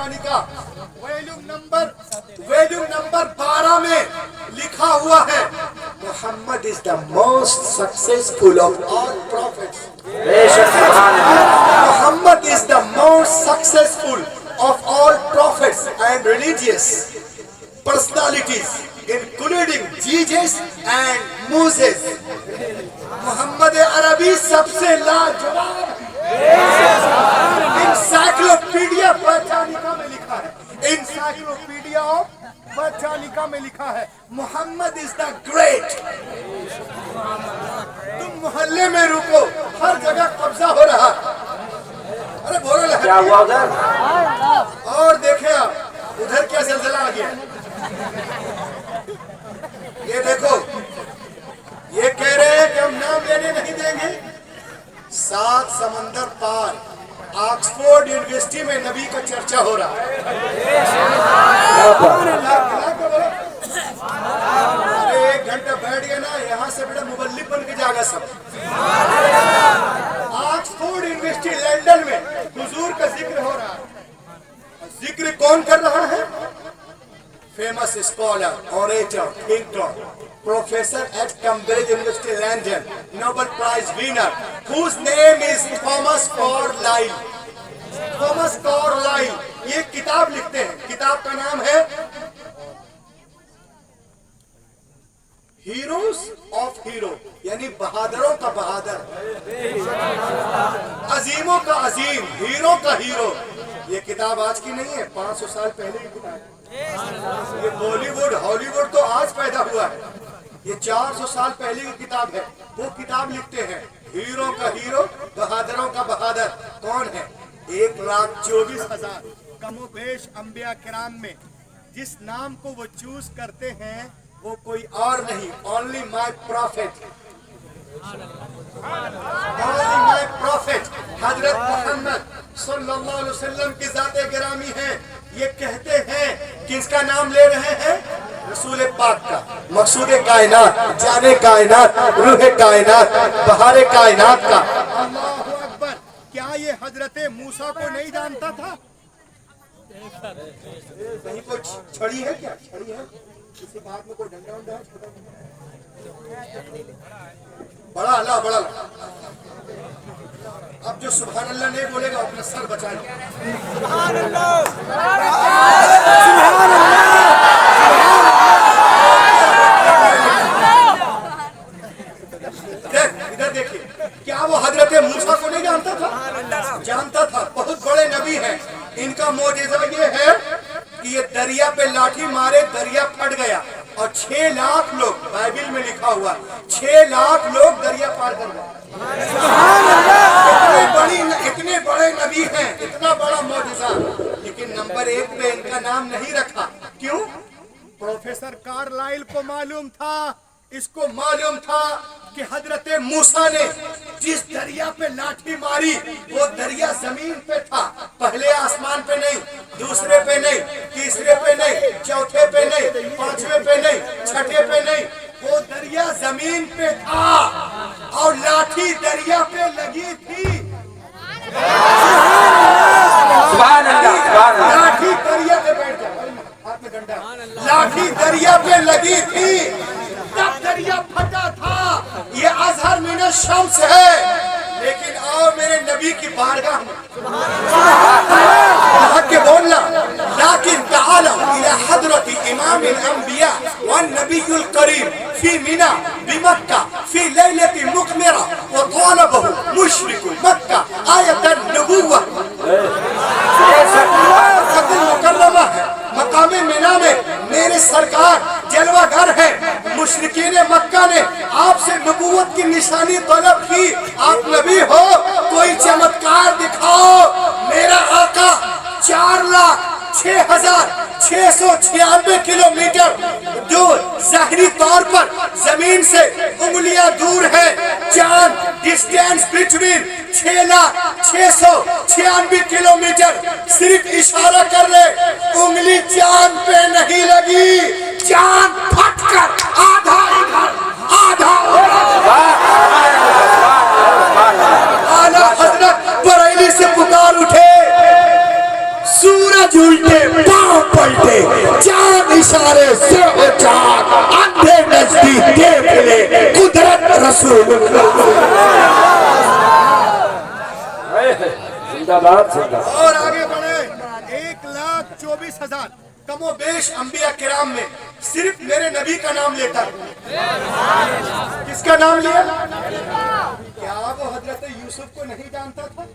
पहचानी का volume number 12 में लिखा हुआ है, Mohammed is the most successful of all prophets. Mohammed is the most successful of all prophets and religious personalities including Jesus and Moses। Mohammed अरबी सबसे लाजवाब। इंसाइक्लोपीडिया ब्रिटानिका में लिखा है, इंसाइक्लोपीडिया ऑफ ब्रिटानिका में लिखा है, मोहम्मद इज द ग्रेट। तुम मोहल्ले में रुको, हर जगह कब्जा हो रहा। अरे बोलो क्या हुआ उधर? और देखे आप उधर क्या जलजला आ गया। ये देखो, ये कह रहे हैं कि हम नाम लेने नहीं देंगे। 7 समंदर पार ऑक्सफोर्ड यूनिवर्सिटी में नबी का चर्चा हो रहा है। अरे 1 घंटा बैठ गया ना, यहाँ से बड़ा मुबल्लिग बन के जाएगा सब। ऑक्सफोर्ड यूनिवर्सिटी लंदन में हुजूर का जिक्र हो रहा है। जिक्र कौन कर रहा है? Famous scholar, orator, thinker, professor at Cambridge University London, Nobel Prize winner, whose name is Thomas Carlyle. Thomas Carlyle ये किताब लिखते हैं, किताब का नाम है हीरोज ऑफ हीरो, यानी बहादुरों का बहादुर, अजीमों का अजीम, हीरो का हीरो। ये किताब आज की नहीं है, 500 साल पहले की किताब है। ये बॉलीवुड हॉलीवुड तो आज पैदा हुआ है, ये 400 साल पहले की किताब है। वो किताब लिखते हैं, हीरो का हीरो, बहादुरों का बहादुर कौन है? 1,24,000 कमोबेश अंबिया किराम में जिस नाम को वो चूज करते हैं वो कोई और नहीं, only my profit, only my profit हजरत मोहम्मद सल्लल्लाहु अलैहि वसल्लम की जाते गिरामी है। ये कहते हैं, किसका नाम ले रहे हैं? रसूल पाक का, मकसूद कायनात, जाने कायनात, रूह कायनात, बहार कायनात का। अल्लाहु अकबर। क्या ये हजरत मूसा को नहीं जानता था? कहीं कोई छड़ी है क्या? छड़ी है किसी बात में? कोई डंडा उंडा है? बड़ा अल्लाह, बड़ा अल्लाह। अब जो सुभान अल्लाह नहीं बोलेगा अपना सर बचाएगा। सुभान अल्लाह, सुभान अल्लाह। इधर देखिए, क्या वो हजरत मूसा को नहीं जानता था? जानता था, बहुत बड़े नबी हैं। इनका मौजज़ा ये है कि ये दरिया पे लाठी मारे, दरिया फट गया और 6 लाख लोग, बाइबल में लिखा हुआ 6 लाख लोग दरिया पार कर गए। इतने बड़े नबी हैं, इतना बड़ा मौजज़ा, लेकिन नंबर 1 पे इनका नाम नहीं रखा। क्यों? प्रोफेसर कार्लाइल को मालूम था, इसको मालूम था कि हजरत मूसा ने जिस दरिया पे लाठी मारी वो दरिया जमीन पे था, पहले आसमान पे नहीं, दूसरे पे नहीं, तीसरे पे नहीं, चौथे पे नहीं, 5वें पे नहीं, 6ठे पे नहीं, वो दरिया जमीन पे था और लाठी दरिया पे लगी थी। लाठी दरिया पे बैठ जाओ, हाथ में डंडा, लाठी दरिया पे लगी थी, तब दरिया फटा था। ये अजहर मिन शम्स है, लेकिन आओ मेरे नबी की बारगाह में के बोलना, लाकिन ताला इला हजरत इमाम अल-अंबिया वन नबीयुल करीम फी मिना बिमक्का फी लैलति मुकमिरा व तालबहु मुशरिकुल मक्का आयतन नबुव्वा। मुकर्रमा है मकामे मिना में मेरे सरकार जलवागर है। मुशरिकीन मक्का ने आपसे नबूवत की निशानी तलब की, आप नबी हो, कोई चमत्कार दिखाओ। मेरा आका 4,06,696 किलोमीटर दूर, ज़ाहिरी तौर पर जमीन से उंगलियां दूर है। चांद डिस्टेंस बिटवीन 6,06,96 किलोमीटर, सिर्फ इशारा कर रहे, उंगली चांद पे नहीं लगी, चांद फटकर आधा इधर आधा आला हजरत बरेली से पुकार उठे, सूरज आज उल्टे पांव पलटे, चांद इशारे से हो चाक, अंधे नजदीक देख ले कुदरत रसूलुल्लाह। जिंदाबाद जिंदाबाद। और आगे बढ़े 1,24,000 कमोबेश अंबिया किराम में सिर्फ मेरे नबी का नाम लेता है। किसका नाम लिया? क्या वो हजरत यूसुफ को नहीं जानता था,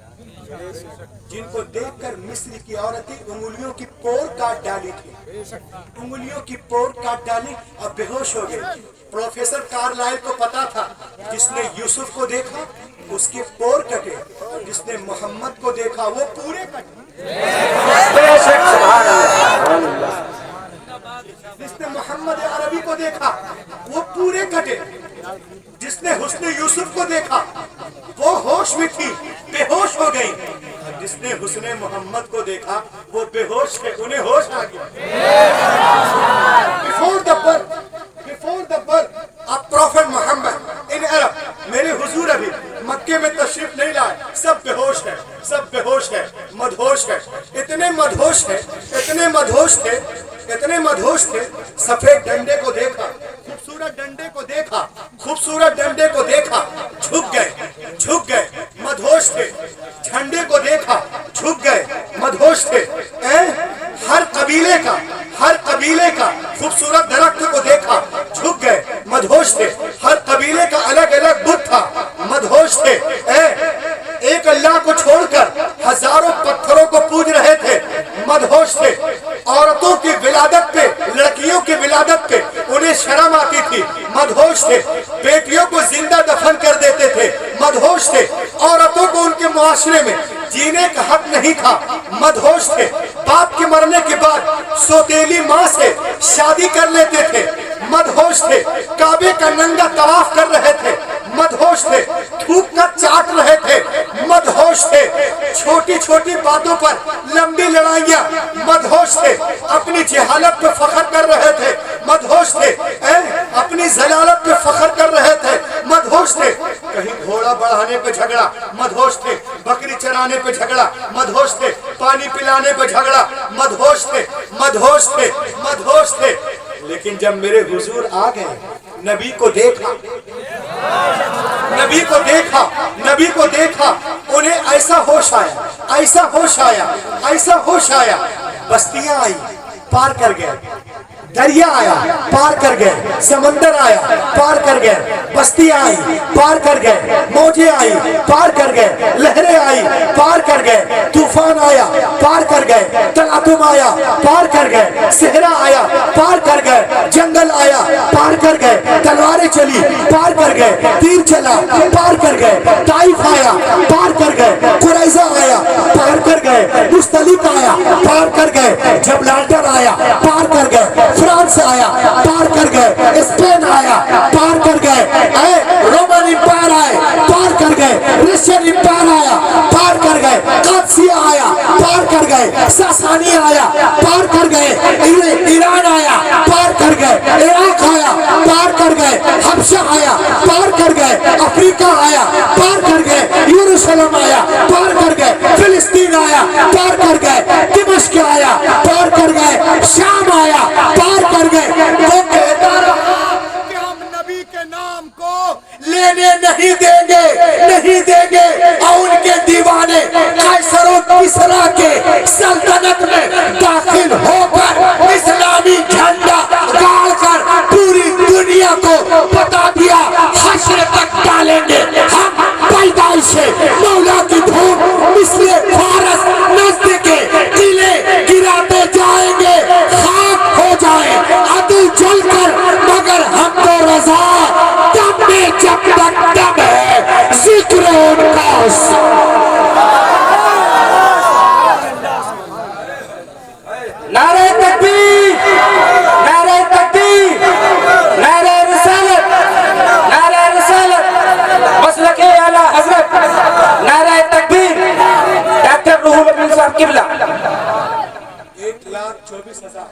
जिनको देखकर मिस्र की औरतें उंगलियों की पोर काट डाली थी, उंगलियों की पोर काट डाली और बेहोश हो गए। प्रोफेसर कार्लाइल को पता था, जिसने यूसुफ को देखा उसके पोर कटे, जिसने मोहम्मद को देखा वो पूरे कटे, जिसने मोहम्मद अरबी को देखा वो पूरे कटे, जिसने हुस्ने यूसुफ को देखा वो होश में थी, बेहोश हो गई, और जिसने हुस्ने मोहम्मद को देखा वो बेहोश थे, उन्हें होश आ गया। Before the birth of prophet Mohammad in Arab, मेरे हुजूर अभी मक्के में तशरीफ नहीं लाए, सब बेहोश है, सब बेहोश है, मदहोश है, इतने मदहोश है, इतने मदहोश थे, इतने मदहोश थे। सफेद डंडे को देखा, खूबसूरत डंडे को देखा, खूबसूरत डंडे को देखा, झुक गए, मदहोश थे। झंडे को देखा, झुक गए, मदहोश थे। हर कबीले का खूबसूरत दरख्त को देखा, झुक गए, मदहोश थे। हर कबीले का अलग अलग बुत था, मदहोश थे। एक अल्लाह को छोड़कर हजारों पत्थरों को पूज रहे थे, मदहोश थे। औरतों की विलादत पे, लड़कियों की विलादत पे उन्हें शर्म आती थी, मदहोश थे। बेटियों को जिंदा दफन कर देते थे, मदहोश थे। औरतों को उनके मुआशरे में जीने का हक नहीं था, मदहोश थे। बाप के मरने के बाद सौतेली माँ से शादी कर लेते थे, मदहोश थे। काबे का नंगा तवाफ कर रहे थे, मदहोश थे। थूक कर चाट रहे थे, मदहोश थे। छोटी छोटी बातों पर लंबी लड़ाइयां, मदहोश थे। अपनी जहालत पे फख्र कर रहे थे, मदहोश थे। अपनी जलालत पे फख्र कर रहे थे, मदहोश थे। कहीं घोड़ा बढ़ाने पे झगड़ा, मदहोश थे। बकरी चराने पे झगड़ा, मदहोश थे। पानी पिलाने पे झगड़ा, मदहोश थे, मदहोश थे, मदहोश थे। लेकिन जब मेरे हुजूर आ गए, नबी को देखा, नबी को देखा, नबी को देखा, उन्हें ऐसा होश आया, ऐसा होश आया, ऐसा होश आया। बस्तियां आई, पार कर गए। दरिया आया, पार कर गए। समंदर आया, पार कर गए। बस्तियां आई, पार कर गए। मौजें आई, पार कर गए। लहरें आई, पार कर गए। तूफान आया, पार कर गए। तलातुम आया, पार कर गए। सहरा आया, पार कर गए। जंगल आया, पार कर गए। तलवारें चली, पार कर गए। तीर चला, पार कर गए। ताइफ आया, पार कर गए। कुरैजा आया, पार कर गए। मुस्तलिफ आया, पार कर गए। जबलाटर आया, पार कर गए। फ्रांस आया, पार कर गए। स्पेन आया, पार कर गए। रोमन इंपायर आए, पार कर गए। रशियन इंपायर आया, पार कर गए। कादसिया आया, पार कर गए। सासानी आया, पार कर गए। ईरान आया, पार कर गए। इराक आया, पार कर गए। हबशा आया, पार कर गए। अफ्रीका आया, पार कर गए। यरूशलेम आया, पार कर गए। फिलिस्तीन आया, पार कर गए। दिमश्क आया, पार कर गए। शाम आया, पार कर गए। वो कहता रहा कि हम नबी के नाम को लेने नहीं देंगे, नहीं देंगे। और उनके दीवाने कैसर और किसरा के सल्तनत में दाखिल होकर इस्लामी झंडा गाड़कर पूरी दुनिया को बता दिया, हश्र तक डालेंगे हम पैदाइश से मौला की धूम मिस्र फारस नजदीक किले गिराते जाएंगे, खाक हो जाए अदू जलकर, मगर हमको रजा दम में जब तक दम है जिक्र उनका। नारे तकबीर, नारे तकबीर, नारे रिसालत, नारे रिसालत, मसलके आला हजरत, नारे तकबीर, डॉक्टर रूहुल अमीन साहब किबला। 1,24,000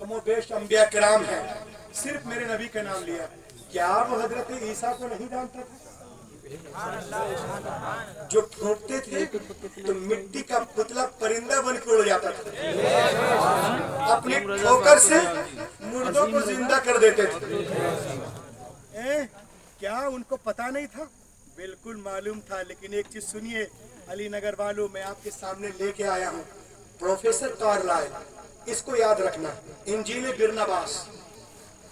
कमोबेश अंबिया किराम है, सिर्फ मेरे नबी का नाम लिया। क्या वो हजरत ईसा को नहीं जानता था? जो फूंकते थे तो मिट्टी का पुतला परिंदा बन के उड़ जाता था, अपनी ठोकर से मुर्दों को जिंदा कर देते थे। क्या उनको पता नहीं था? बिल्कुल मालूम था। लेकिन एक चीज सुनिए अली नगर वालों, मैं आपके सामने लेके आया हूँ प्रोफेसर कार्लाइल, इसको याद रखना। इंजील बिरनबास,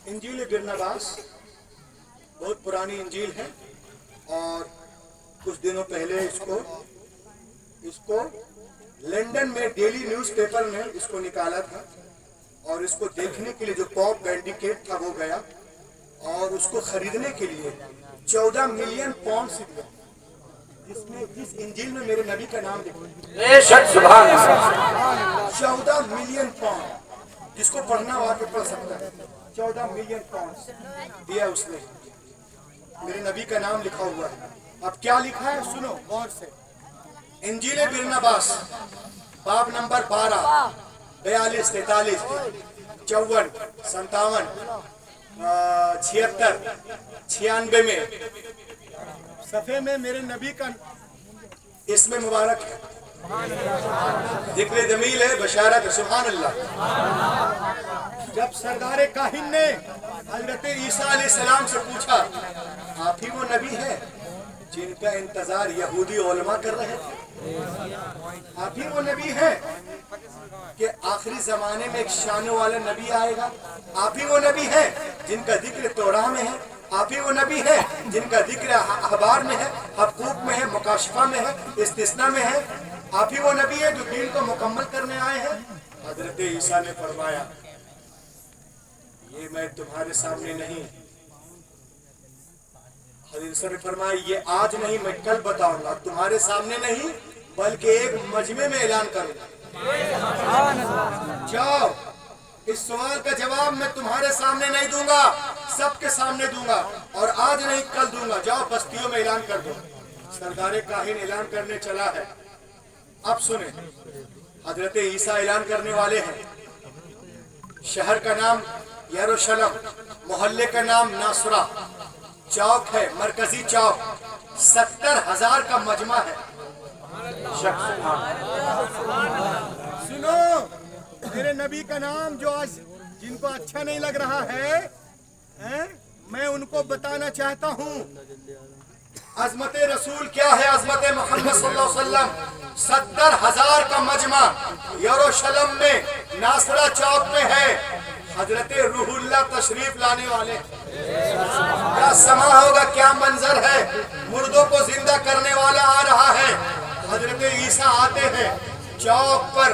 इंजील बिरनबास बहुत पुरानी इंजील है और कुछ दिनों पहले इसको लंदन में डेली न्यूज़पेपर ने इसको निकाला था और इसको देखने के लिए जो पॉप बेंडिकेट था वो गया और उसको खरीदने के लिए 14 मिलियन पाउंड से दिया, जिसमें जिस इंजील में मेरे नबी का नाम लिखा 14 मिलियन पाउंड, जिसको पढ़ना हो आके पढ़ सकता है। 14 मिलियन पाउंड दिया उसने, मेरे नबी का नाम लिखा हुआ है। अब क्या लिखा है सुनो गौर से। इंजील बिरनबास बाब नंबर 12, 42, 43, 54, 57, 76, 96 में सफ़े में मेरे नबी का इसमें मुबारक है, जिक्र जमील है, बशारत है, सुभान अल्लाह। जब सरदार काहिन ने हजरत ईसा अलैहिस्सलाम से पूछा, आप ही वो नबी हैं जिनका इंतजार यहूदी उलमा कर रहे थे? आप ही वो नबी हैं कि आखिरी जमाने में एक शान वाला नबी आएगा? आप ही वो नबी हैं जिनका जिक्र तौराह में है? आप ही वो नबी हैं जिनका जिक्र अखबार में है, हक़ूक़ में है, मुकाशफा में है, इस्तिस्ना में है? आप ही वो नबी है जो दीन को मुकम्मल करने आए हैं? हजरत ईसा ने फरमाया, ये मैं तुम्हारे सामने नहीं, हजरत ने फरमाया ये आज नहीं मैं कल बताऊंगा, तुम्हारे सामने नहीं बल्कि एक मजमे में ऐलान करूंगा। जाओ, इस सवाल का जवाब मैं तुम्हारे सामने नहीं दूंगा, सबके सामने दूंगा और आज नहीं कल दूंगा। जाओ बस्तियों में ऐलान कर दो। सरदार काहिन ऐलान करने चला है। अब सुने, हजरत ईसा ऐलान करने वाले हैं। शहर का नाम यरूशलेम, मोहल्ले का नाम नासरा, चौक है मरकजी चौक, 70,000 का मजमा है। सुनो, मेरे नबी का नाम जो आज जिनको अच्छा नहीं लग रहा है, मैं उनको बताना चाहता हूँ। अजमत रसूल क्या है? अजमत मोहम्मद सल्लल्लाहु अलैहि वसल्लम 70,000 का मजमा यरूशलेम में नासरा चौक में है। हजरत रूहुल्लाह तशरीफ लाने वाले, क्या समा होगा, क्या मंजर है। मुर्दों को जिंदा करने वाला आ रहा है। हजरत ईसा आते हैं, चौक पर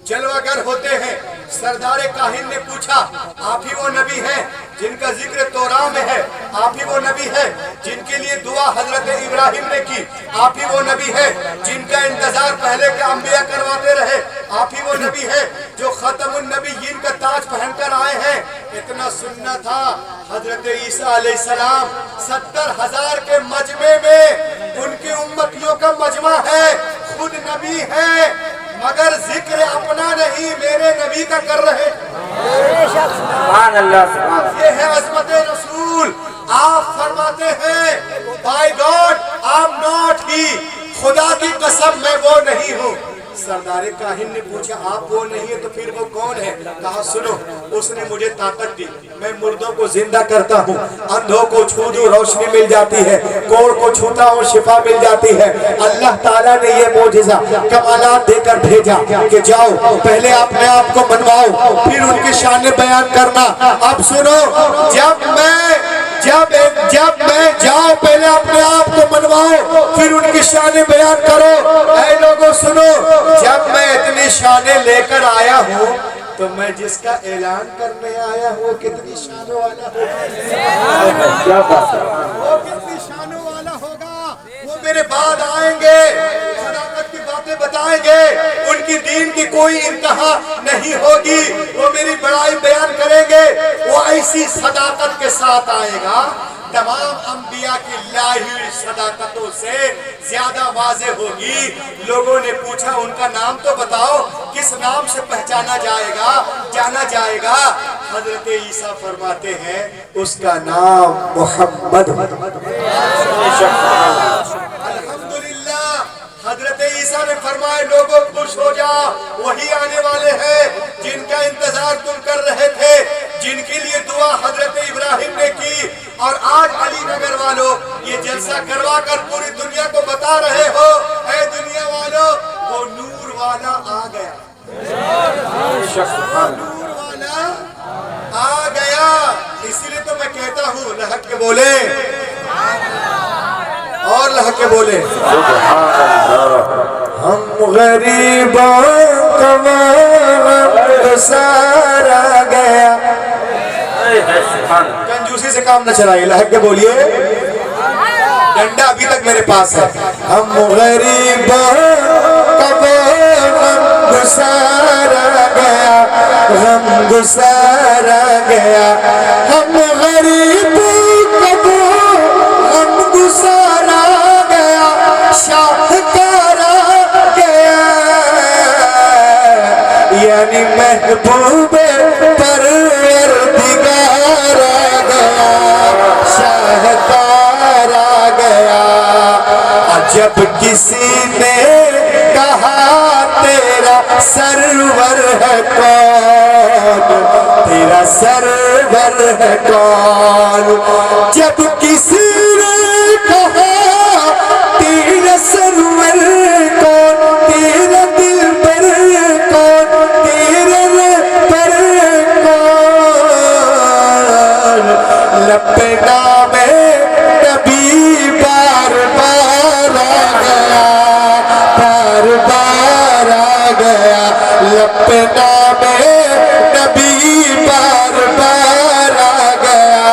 जलवागर होते हैं। सरदार काहिन ने पूछा, आप ही वो नबी हैं जिनका जिक्र तौराह में है? आप ही वो नबी हैं जिनके लिए दुआ हजरत इब्राहिम ने की? आप ही वो नबी हैं जिनका इंतजार पहले के अंबिया करवाते रहे? आप ही वो नबी हैं जो खतमुन नबीयीन का ताज पहनकर आए हैं? इतना सुनना था। हजरत ईसा अलैहिस्सलाम 70,000 के मजमे में उनकी उम्मतियों का मजमा है, खुद नबी है मगर जिक्र अपना नहीं मेरे नबी का कर रहे। ये है अज़मत रसूल। आप फरमाते हैं, by God I am not he, खुदा की कसम मैं वो नहीं हूँ। सरदार काहिन ने पूछा, आप वो नहीं है तो फिर वो कौन है? कहा, सुनो, उसने मुझे ताकत दी, मैं मुर्दों को जिंदा करता हूँ, अंधों को छू दूं रोशनी मिल जाती है, कोढ़ को छूता हूँ शिफा मिल जाती है। अल्लाह ताला ने ये मोजिज़ा कमालात देकर भेजा कि जाओ पहले अपने आप को मनवाओ, फिर उनकी शान बयान करना। अब सुनो, जब मैं जाओ पहले अपने आप को मनवाओ, फिर उनकी शान बयान करो। ऐ लोगों सुनो, जब मैं इतनी शानें लेकर आया हूँ तो मैं जिसका ऐलान करने आया हूँ कितनी शानों वाला होगा, वो कितनी शानों वाला होगा। वो मेरे बाद आएंगे, सदाकत की बातें बताएंगे, उनकी दीन की कोई इंतहा नहीं होगी, वो मेरी बड़ाई बयान करेंगे। वो ऐसी सदाकत के साथ आएगा, तमाम अंबिया की लाई हुई सदाकतों से ज्यादा वाज़े होगी। लोगों ने पूछा, उनका नाम तो बताओ, किस नाम से पहचाना जाएगा, जाना जाएगा? حضرت عیسیٰ فرماتے ہیں اس کا نام محمد. الحمدللہ حضرت عیسیٰ نے فرمائے لوگوں خوش ہو جا، وہی آنے والے ہیں جن کا انتظار تم کر رہے تھے، جن کے لیے دعا حضرت ابراہیم نے کی. اور آج علی نگر والوں یہ جلسہ کروا کر پوری دنیا کو بتا رہے ہو اے دنیا والوں وہ نور والا آ گیا، نور والا آ گیا. اسی لیے تو میں کہتا ہوں لہک کے بولے اور لہک کے بولے ہم غریبوں کا وقت سارا گیا. کنجوسی سے کام نہ چلائیے، لہک کے بولیے. ڈنڈا ابھی تک میرے پاس ہے. ہم غریبوں کا غم گسارا گیا، غم گسارا گیا. ہم غریبوں کا غم گسارا گیا، شاہکارا گیا. یعنی محبوب پروردگار آ گیا، شاہکار آ گیا. جب کسی نے کہا تیرا سرور ہے کون، تیرا سرور ہے کون. جب کسی نے کہا تیرا سرور کون، تیرا دل پر کون، تیرا پر کون، لب نام نبی بار بار آ گیا، بار بار آ گیا. لب نام نبی بار بار آ گیا،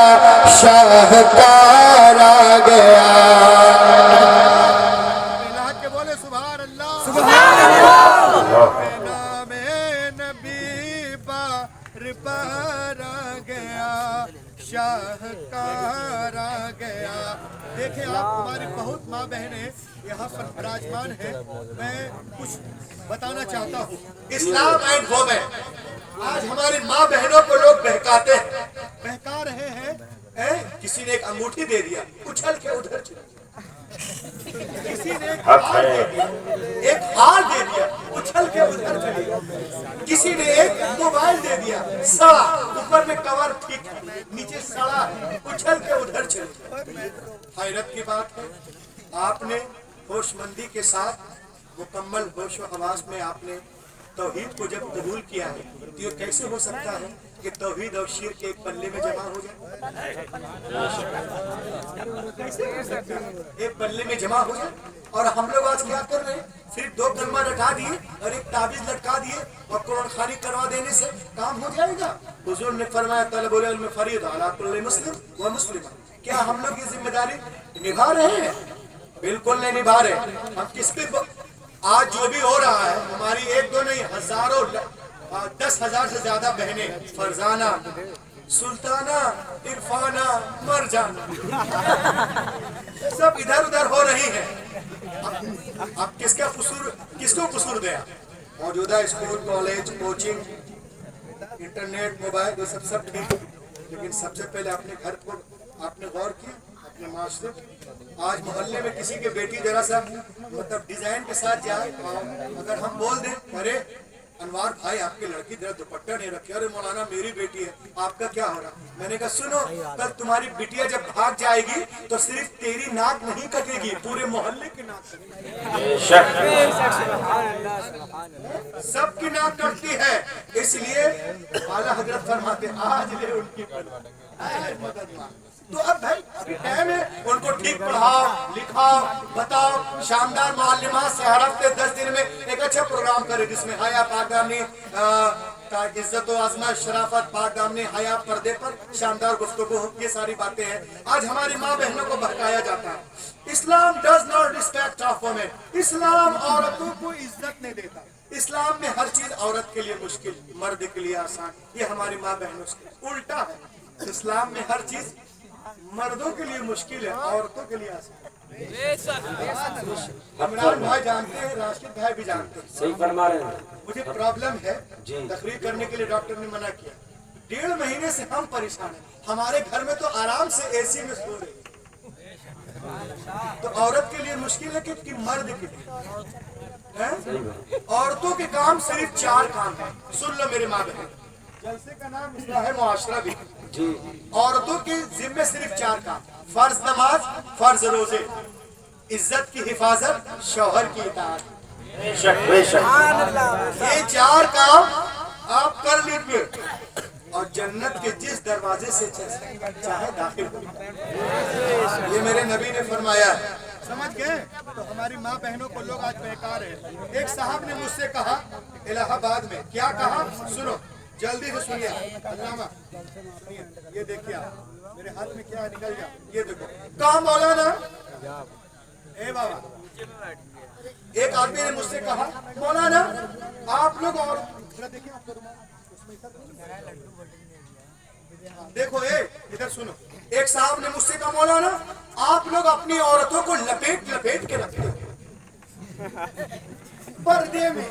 شاہکار آ گیا. ملا کے بولے سبحان اللہ، سبحان اللہ. نام نبی بار بار آ گیا، شاہکار آ گیا. دیکھیں آپ ہماری بہت ماں بہنیں یہاں پر براجمان ہیں. میں کچھ بتانا چاہتا ہوں. اسلام اینڈ وومن آج ہماری ماں بہنوں کو لوگ بہکاتے ہیں، بہکا رہے ہیں. کسی نے ایک انگوٹھی دے دیا اچھل کے ادھر چلا، کسی نے ایک ہار دے دیا، ایک ہار دے دیا اچھل کے ادھر چلی، کسی نے ایک موبائل دے دیا سڑا، اوپر میں کور ٹھیک ہے نیچے سڑا ہے، اچھل کے ادھر چلی. حیرت کی بات ہے آپ نے ہوش مندی کے ساتھ مکمل ہوش و حواس میں آپ نے توحید کو جب قبول کیا ہے تو یہ کیسے ہو سکتا ہے کہ توحید اور شرک ایک پلے میں جمع ہو جائے؟ ایک پلے میں جمع ہو جائے. اور ہم لوگ آج کیا کر رہے ہیں؟ صرف 2 کلمہ رٹا دیے اور ایک تعویذ لٹکا دیے اور قرآن خوانی کروا دینے سے کام ہو جائے گا. حضور نے فرمایا طلب العلم فریضہ علی کل مسلم و مسلمہ. کیا ہم لوگ یہ ذمہ داری نبھا رہے ہیں؟ بالکل نہیں نبھا رہے. ہم کس پہ آج جو بھی ہو رہا ہے ہماری 1 2 نہیں ہزاروں 10,000 سے زیادہ بہنیں فرزانہ سلطانہ عرفانہ مرجانہ سب ادھر ادھر ہو رہی ہیں. اب کس کا قصور، کس کو قصور دیا؟ موجودہ school college coaching internet mobile یہ سب ٹھیک ہے، لیکن سب سے پہلے اپنے گھر پر آپ نے غور کیا، اپنے معاشرے. آج محلے میں کسی کے بیٹی ذرا سا مطلب ڈیزائن کے ساتھ جائے، اگر ہم بول دیں ارے انوار بھائی آپ کی لڑکی ذرا دوپٹہ نہیں رکھے، ارے مولانا میری بیٹی ہے آپ کا کیا ہو رہا؟ میں نے کہا سنو کل تمہاری بیٹیا جب بھاگ جائے گی تو صرف تیری ناک نہیں کٹے گی، پورے محلے کی ناک کٹے گی، سب کی ناک کٹتی ہے. اس لیے اعلیٰ حضرت فرماتے آج لے ان کی مدد مانگ. تو اب بھائی ٹائم ہے ان کو ٹھیک پڑھاؤ لکھاؤ بتاؤ. شاندار معلمات سے ہر ہفتے 10 دن میں ایک اچھا پروگرام کرے جس میں حیا پاک دامنی عزت و عظمت شرافت پاک دامنی حیا پردے پر شاندار گفتگو ہو. یہ ساری باتیں ہیں. آج ہماری ماں بہنوں کو بہکایا جاتا ہے. Islam does not respect of women. اسلام عورتوں کو عزت نہیں دیتا. اسلام میں ہر چیز عورت کے لیے مشکل، مرد کے لیے آسان. یہ ہماری ماں بہنوں سے الٹا ہے. اسلام میں ہر چیز مردوں کے لیے مشکل ہے، عورتوں کے لیے آسان. عمران بھائی جانتے ہیں، راشد بھائی بھی جانتے ہیں. صحیح فرما رہے ہیں. مجھے پرابلم ہے، تقریر کرنے کے لیے ڈاکٹر نے منع کیا. 1.5 महीने से हम परेशान हैं। हमारे घर में तो आराम से एसी में सो रहे, तो औरत के लिए मुश्किल है कि मर्द के लिए हैं? औरतों के काम सिर्फ 4 काम है। सुन लो मेरे माँ बहन, जलसे का नाम इस्लाह मुआशरा भी जी। औरतों के जिम्मे सिर्फ 4 काम, फर्ज नमाज, फर्ज रोजे, इज्जत की हिफाजत, शौहर की इताअत। ये 4 काम आप कर लीजिए और जन्नत के जिस दरवाजे से चाहे दाखिल हो। ये मेरे नबी ने फरमाया है, समझ गए? तो हमारी माँ बहनों को लोग आज बेकार है। एक साहब ने मुझसे कहा इलाहाबाद में, क्या कहा सुनो, जल्दी से सुनिए। अल्लामा ये देखिए, मेरे हाथ में क्या निकल गया, ये देखो। कहा मौलाना, ए बाबा, एक आदमी ने मुझसे कहा मौलाना आप लोग, और देखिए देखो इधर सुनो। एक साहब ने मुझसे कहा मौलाना आप लोग अपनी औरतों को लपेट लपेट के रखते हो पर्दे में,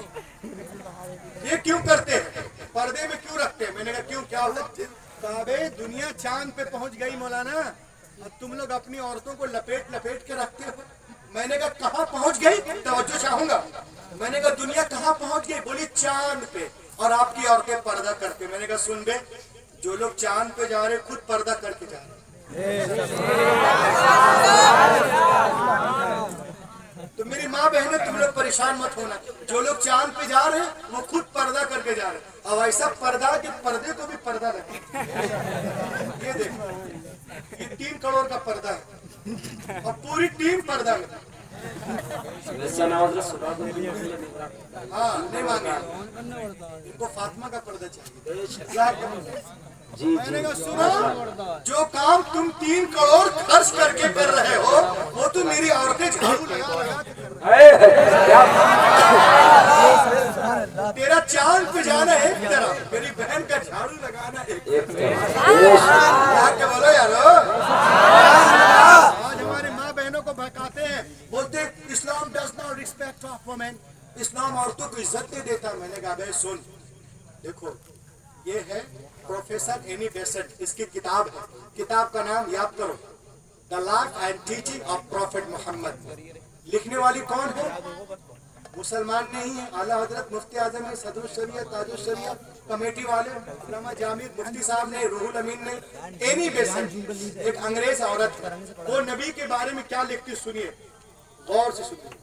ये क्यों करते हैं? पर्दे में क्यों रखते हैं? मैंने कहा क्यों, क्या हुआ? साहबे दुनिया चांद पे पहुंच गई मौलाना, अब तुम लोग अपनी औरतों को लपेट लपेट के रखते हो। मैंने कहा कहाँ पहुंच गई? तवज्जो चाहूंगा। मैंने कहा दुनिया कहाँ पहुंच गई? बोली चांद पे, और आपकी औरतें पर्दा करते। मैंने कहा सुन बे, जो लोग चांद पे जा रहे खुद पर्दा करके जा रहे। तो मेरी माँ बहनें तुम लोग परेशान मत होना, जो लोग चांद पे जा रहे हैं वो खुद पर्दा करके जा रहे हैं। अब ऐसा पर्दा कि पर्दे को भी पर्दा लगे। ये देखो, ये 3 करोड़ का पर्दा है और पूरी टीम पर्दा में। हाँ नहीं मांगे, इनको फातिमा का पर्दा चाहिए। मैंने कहा सुनो, जो काम तुम 3 करोड़ खर्च करके कर रहे हो वो तो मेरी औरतें झाड़ू लगा तेरा चांद पे जाना एक तरफ, मेरी बहन का झाड़ू लगाना एक तरफ। बोलो यारो, आज हमारी माँ बहनों को भड़काते हैं, बोलते Islam does not respect of women, इस्लाम औरतों को इज्जत नहीं देता। मैंने कहा भाई सुन, देखो ये है प्रोफेसर एनी बेसेंट, इसकी किताब है, किताब का नाम याद करो, the life and teaching of prophet Mohammed. लिखने वाली कौन है? मुसलमान नहीं है, आला हजरत मुफ्ती आजम है, सदरुल शरियत, ताजुल शरियत कमेटी वाले अल्लामा जामिद मुफ्ती साहब ने, रूहुल अमीन ने। एनी बेसेंट एक अंग्रेज औरत है, वो नबी के बारे में क्या लिखती सुनिए, गौर से सुनिए।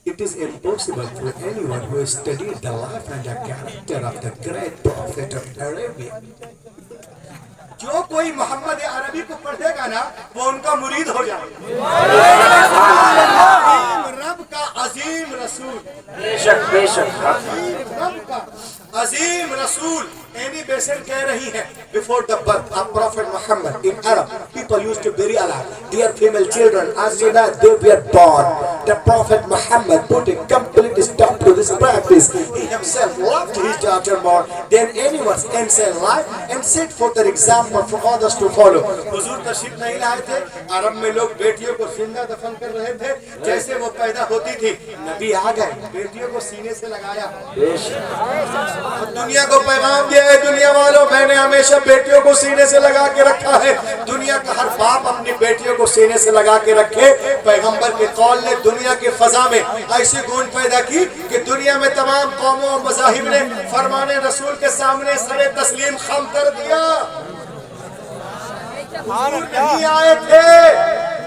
It is impossible for anyone who has studied the life and the character of the great prophet of Arabia. जो कोई मोहम्मद अरबी को पढ़ेगा ना वो उनका मुरीद हो जाएगा। रब का अजीम रसूल, बेशक बेशक रब का अजीम रसूल एनी बेसेंट कह रही है, before the birth of prophet Mohammad in Arab people used to bury alive their female children as soon as they were born. The prophet Muhammad put a complete stop to this practice. He himself loved his daughter more than anyone's else in life and set forth an example for others to follow. हुजूर तशरीफ नहीं लाए थे, अरब में लोग बेटियों को जिंदा दफन कर रहे थे, जैसे वो पैदा होती थी नबी आ गए, बेटियों को सीने से लगाया। दुनिया को पैगाम दिया है, दुनिया वालों मैंने हमेशा बेटियों को सीने से लगा के रखा है। दुनिया का हर बाप अपनी बेटियों को सीने से लगा के रखे। पैगंबर के कौल ने दुनिया के फजा में ऐसी गूंज पैदा की कि दुनिया में तमाम कौमों और मज़ाहिब ने फरमाने रसूल के सामने सरे तस्लीम खम कर दिया। नहीं आए थे,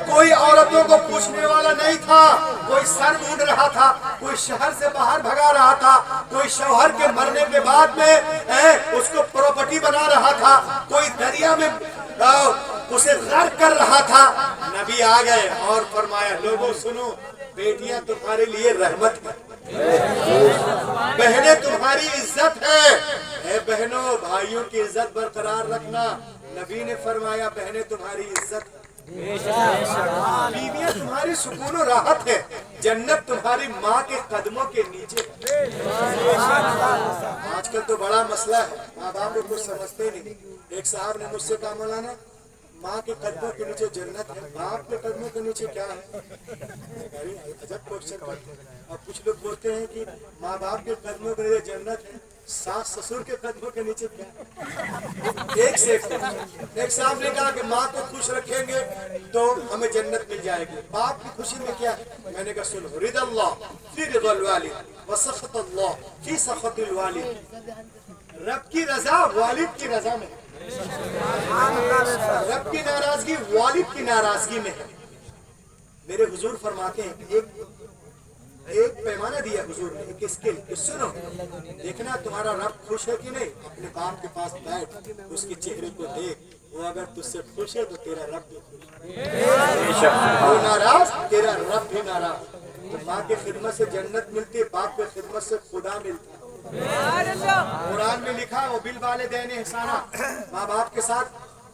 कोई औरतों को पूछने वाला नहीं था, कोई सर ढूंढ रहा था, कोई शहर से बाहर भगा रहा था, कोई शौहर के मरने के बाद में उसको प्रॉपर्टी बना रहा था, कोई दरिया में उसे गर्क कर रहा था। नबी आ गए और फरमाया लोगों सुनो, बेटियां तुम्हारे लिए रहमत है, बहनें तुम्हारी इज्जत है। बहनों भाइयों की इज्जत बरकरार रखना। नबी ने फरमाया बहनें तुम्हारी इज्जत, बीवियां तुम्हारी सुकून और राहत है, जन्नत तुम्हारी माँ के कदमों के नीचे। आजकल तो बड़ा मसला है, माँ बाप को कुछ समझते नहीं। एक साहब ने मुझसे कहा मौलाना माँ के कदमों के नीचे जन्नत है, बाप के कदमों के नीचे क्या है? अजब क्वेश्चन करते हैं। और कुछ लोग बोलते हैं कि माँ बाप के कदमों के नीचे जन्नत है, सास ससुर के कदमों के नीचे क्या? एक से एक साहब ने कहा कि माँ को खुश रखेंगे तो हमें जन्नत मिल जाएगी। बाप की खुशी में क्या है? मैंने कहा सुनो, रिदल्लाह फी रिदल वालिद व सखतल्लाह फी सखतिल वालिद। रब की रजा वालिद की रजा में, रब की नाराजगी वालिद की नाराजगी में है। मेरे हुजूर फरमाते हैं एक पैमाना दिया हुजूर ने, एक स्केल कि सुनो, देखना तुम्हारा रब खुश है कि नहीं, अपने बाप के पास बैठ, उसके चेहरे को देख, वो अगर तुझसे खुश है तो तेरा रब भी खुश है, वो नाराज तेरा रब भी नाराज। तो माँ की खिदमत से जन्नत मिलती है, बाप की खिदमत से खुदा मिलता है। कुरान में लिखा वो बिल वाले देने एहसाना, माँ बाप के साथ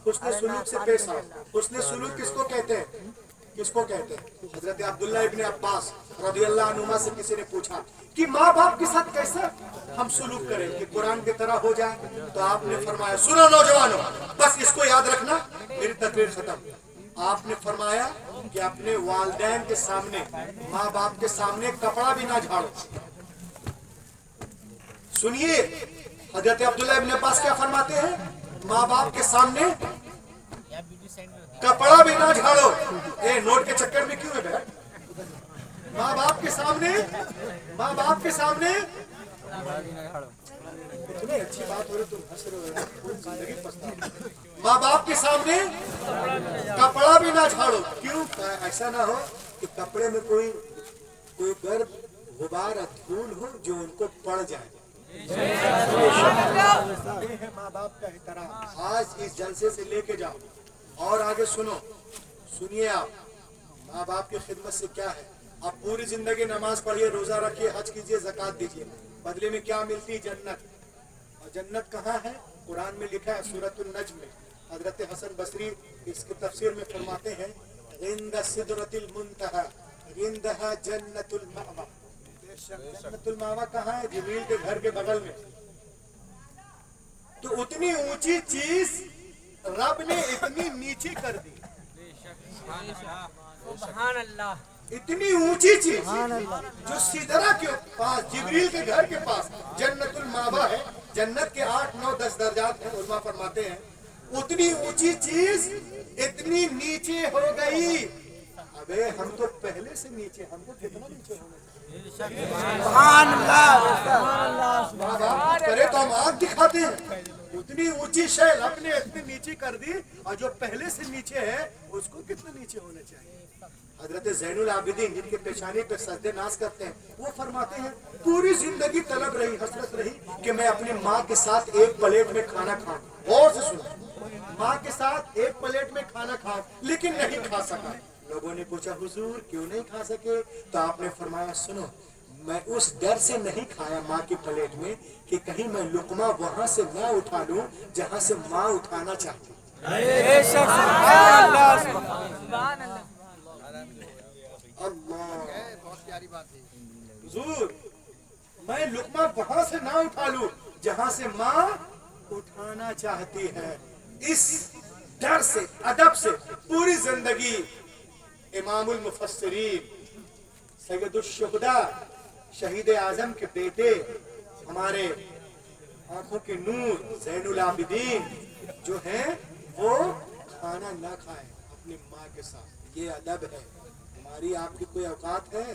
हुस्न सुलूक से पेश आओ। हुस्न सुलूक किसको कहते हैं? किसको कहते हैं? हजरत अब्दुल्ला इब्ने अब्बास रदियल्लाहु अन्हुमा से किसी ने पूछा कि माँ बाप के साथ कैसे हम सुलूक करें कि कुरान की तरह हो जाए? तो आपने फरमाया सुनो नौजवानों, बस इसको याद रखना, मेरी तकरीर खत्म। आपने फरमाया कि अपने वालिदैन के सामने, माँ बाप के सामने कपड़ा भी ना झाड़ो। सुनिए हजरत अब्दुल्ला इब्ने अब्बास क्या फरमाते हैं? माँ बाप के सामने कपड़ा भी ना झाड़ो। ए नोट के चक्कर में क्यों है बेटा? माँ बाप के सामने, माँ बाप के सामने इतनी अच्छी बात हो रही, तुम हंस रहे हो, जिंदगी पछताओ। माँ बाप के सामने कपड़ा भी ना झाड़ो। क्यों? ऐसा ना हो कि कपड़े में कोई गर्द गुबार धूल हो जो उनको पड़ जाए। माँ बाप का एहतराम आज इस जलसे से लेके जाओ। और आगे सुनो, सुनिए आप, माँ बाप की खिदमत से क्या है? आप पूरी जिंदगी नमाज पढ़िए, रोजा रखिए, हज कीजिए, ज़कात दीजिए, बदले में क्या मिलती है? जन्नत। और जन्नत कहाँ है? कुरान में लिखा है सूरतुन नज्म में। हजरत हसन बसरी इसके तफसीर में फरमाते हैं इंद सिदरतिल मुंतहा इंदहा जन्नतुल मावा। जन्नतुल मावा कहाँ है? जिब्रील के घर के बगल में। तो उतनी ऊंची चीज रब ने इतनी नीची कर दी। सुभान अल्लाह। इतनी ऊंची चीज जो सिदरा के पास, जिब्रील के घर के पास जन्नतुल मावा है। जन्नत के 8, 9, 10 दर्जात हैं। उलमा फरमाते हैं उतनी ऊंची चीज इतनी नीचे हो गई। अबे हम तो पहले से नीचे, हमको कितना नीचे होना चाहिए? सुभान अल्लाह। करे तो हम आग दिखाते हैं। उतनी ऊंची शय रब ने इतनी नीची कर दी, और जो पहले से नीचे है उसको कितना नीचे होना चाहिए? हजरत ज़ैनुल आबिदीन जिनके पेशानी पे सजदे नाज करते हैं, वो फरमाते हैं पूरी जिंदगी तलब रही, हसरत रही कि मैं अपनी माँ के साथ एक प्लेट में खाना खाऊं। और से सुनो, माँ के साथ एक प्लेट में खाना खाऊं, लेकिन नहीं खा सका। लोगों ने पूछा हुजूर क्यों नहीं खा सके? तो आपने फरमाया सुनो, मैं उस डर से नहीं खाया माँ की प्लेट में कि कहीं मैं लुकमा वहां से ना उठा लूं जहां से माँ उठाना चाहती। हुजूर मैं लुकमा वहां से ना उठा लूं जहां से माँ उठाना चाहती है। इस डर से, अदब से पूरी जिंदगी इमामुल मुफस्सिरीन सैयदुश शुहदा शहीद आजम के बेटे, हमारे आंखों के नूर ज़ैनुल आबिदीन जो हैं, वो खाना ना खाएं अपनी माँ के साथ। ये अदब है। हमारी आपकी कोई औकात है?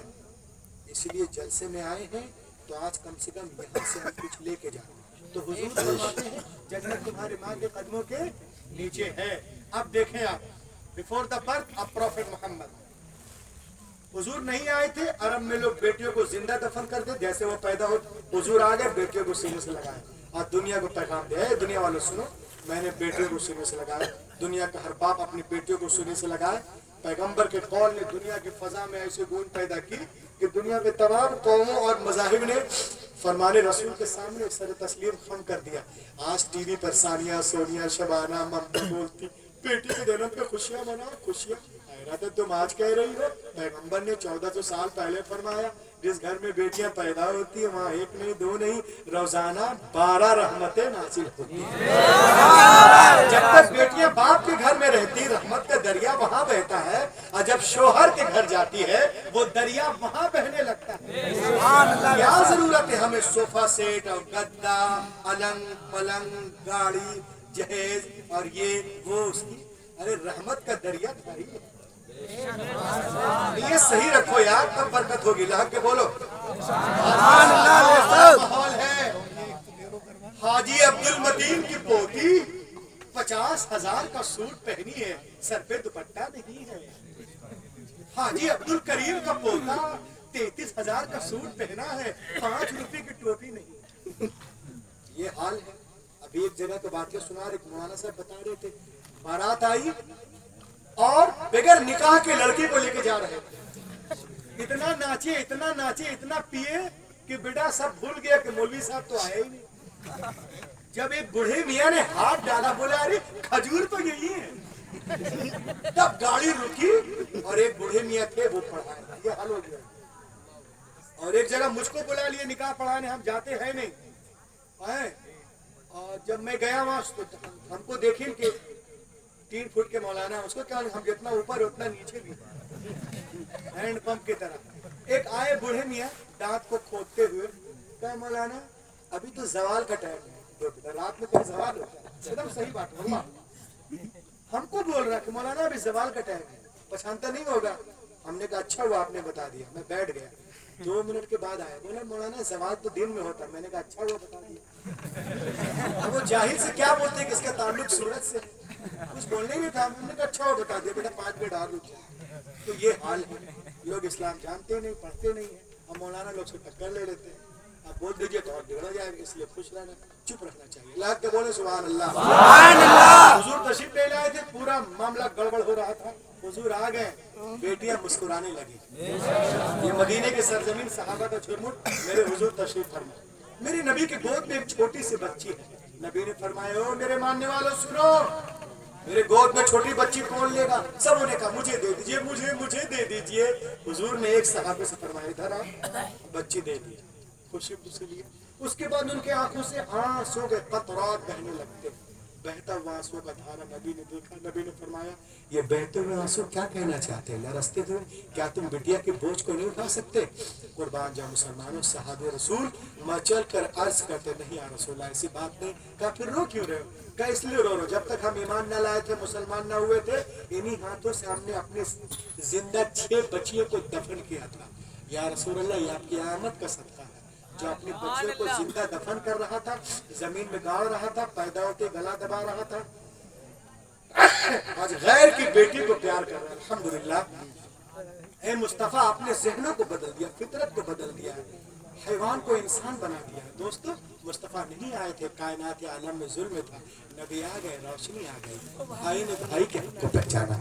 इसलिए जलसे में आए हैं तो आज कम से कम यहाँ से हम कुछ लेके जाए। तो हुजूर फरमाते हैं जन्नत तुम्हारे माँ के कदमों के नीचे है। अब देखें आप, before the birth of prophet Mohammed, हुजूर नहीं आए थे, अरब में लोग बेटियों को जिंदा दफन कर दे, जैसे वो पैदा हो हुजूर आ गए, बेटियों को सीने से लगाए और दुनिया को पैगाम दिया, दुनिया वालों सुनो, मैंने बेटियों को सीने से लगाया। दुनिया का हर बाप अपनी बेटियों को सीने से लगाए। पैगंबर के कौल ने दुनिया की फजा में ऐसी गूंज पैदा की कि दुनिया में तमाम कौमों और मज़ाहिब ने फरमाने रसूल के सामने सर तस्लीम खम कर दिया। आज टीवी पर सानिया, सोनिया, शबाना, ममता बोलती बेटी के जन्म पे खुशियाँ मनाओ, खुशियाँ। तो तुम आज कह रही हो, पैगंबर ने 1400 साल पहले फरमाया जिस घर में बेटियां पैदा होती है वहाँ एक नहीं दो नहीं रोजाना 12 रहमतें नासिल होती हैं। जब तक बेटियां बाप के घर में रहती रहमत का दरिया वहाँ बहता है, और जब शोहर के घर जाती है वो दरिया वहाँ बहने लगता है। क्या जरूरत है हमें सोफा सेट और गद्दा, अलंग पलंग, गाड़ी, जहेज और ये वो उसकी, अरे रहमत का दरिया भाई ये सही रखो यार, तब बरकत होगी। लाख के बोलो माहौल है। हाजी अब्दुल मतीन की पोती 50,000 का सूट पहनी है, सर पे दुपट्टा नहीं है। हाजी अब्दुल करीम का पोता 33,000 का सूट पहना है, 5 रुपए की टोपी नहीं। ये हाल है। अभी एक जगह तो बातें सुना रहे, मौलाना साहब बता रहे थे, बारात आई और बगैर निकाह के लड़के को लेके जा रहे थे। इतना नाचे इतना पिए कि बेटा सब भूल गया कि मौलवी साहब तो आए ही नहीं। जब एक बूढ़े मियाँ ने हाथ डाला, बोला अरे खजूर तो यही है। तब गाड़ी रुकी और एक बूढ़े मियाँ थे वो पढ़ाए। ये हाल हो गया। और एक जगह मुझको बुला लिए निकाह पढ़ाने, हम जाते हैं नहीं आए। और जब मैं गया वहां तो हमको देखें कि 3 फुट के मौलाना, उसको क्या हम जितना ऊपर उतना नीचे भी, हैंड पंप की तरह। एक आए बूढ़े मियाँ दांत को खोदते हुए, कहा मौलाना अभी तो जवाल का टाइम है, रात में कोई जवाल होता है। एकदम सही बात बोला। हमको बोल रहा कि मौलाना अभी जवाल का टाइम है, पछानता नहीं होगा। हमने कहा अच्छा हुआ आपने बता दिया। मैं बैठ गया, 2 मिनट के बाद आया, बोला मौलाना जवाल तो दिन में होता। मैंने कहा अच्छा हुआ बता दिया। अब वो जाहिर से क्या बोलते हैं कि इसका ताल्लुक सूरत से, कुछ बोलने में था। हमने कहा अच्छा हुआ बता दिया बेटा, 5 मिनट और रुक। तो ये हाल है, लोग इस्लाम जानते नहीं, पढ़ते नहीं है, हम मौलाना लोग से टक्कर ले लेते हैं। आप बोल दीजिए तो और बिगड़ जाएगा, इसलिए खुश रहना, चुप रखना चाहिए। लाख के बोले सुभान अल्लाह। हुजूर तशरीफ ले आए थे, पूरा मामला गड़बड़ हो रहा था। हुजूर आ गए, बेटियां मुस्कुराने लगी। ये मदीने के सरजमीन सहाबा का झुरमुट, मेरे हुजूर तशरीफ फरमाए। मेरी नबी की गोद में एक छोटी सी बच्ची है। नबी ने फरमाया ओ मेरे मानने वालों सुनो, मेरे गोद में छोटी बच्ची कौन लेगा? सबों ने कहा मुझे दे दीजिए, मुझे दे दीजिए। हुजूर ने एक सहाबे से फरमाया इधर आ, बच्ची दे दी, खुशी खुशी लिए। उसके बाद उनके आंखों से आंसू के कतरात बहने लगते, बहता हुआ आंसू का धारा नबी ने देखा। नबी ने फरमाया ये बहते हुए आंसू क्या कहना चाहते हैं? लरसते हुए, क्या तुम बिटिया के बोझ को नहीं उठा सकते? कुर्बान जा मुसलमानों, सहाबे रसूल मचल कर अर्ज करते नहीं या रसूल ऐसी बात नहीं। कहा फिर रो क्यों रहे हो? कहा इसलिए रो रहे हो, जब तक हम ईमान न लाए थे, मुसलमान न हुए थे, इन्हीं हाथों से हमने अपने जिंदा 6 बच्चियों को दफन किया था। या रसूल अल्लाह, ये आपकी आमद का सदका है। जो अपने बच्चे को जिंदा दफन कर रहा था, जमीन में गाड़ रहा था, पैदा होते गला दबा रहा था, आज गैर की बेटी को प्यार कर रहा है। अल्हम्दुलिल्लाह। ए मुस्तफा आपने ज़हनों को बदल दिया, फितरत को बदल दिया, हैवान को इंसान बना दिया। दोस्तों मुस्तफा नहीं आए थे, कायनात आलम में जुल्म था, नबी आ गए, रोशनी आ गई, भाई ने भाई के हक को पहचाना।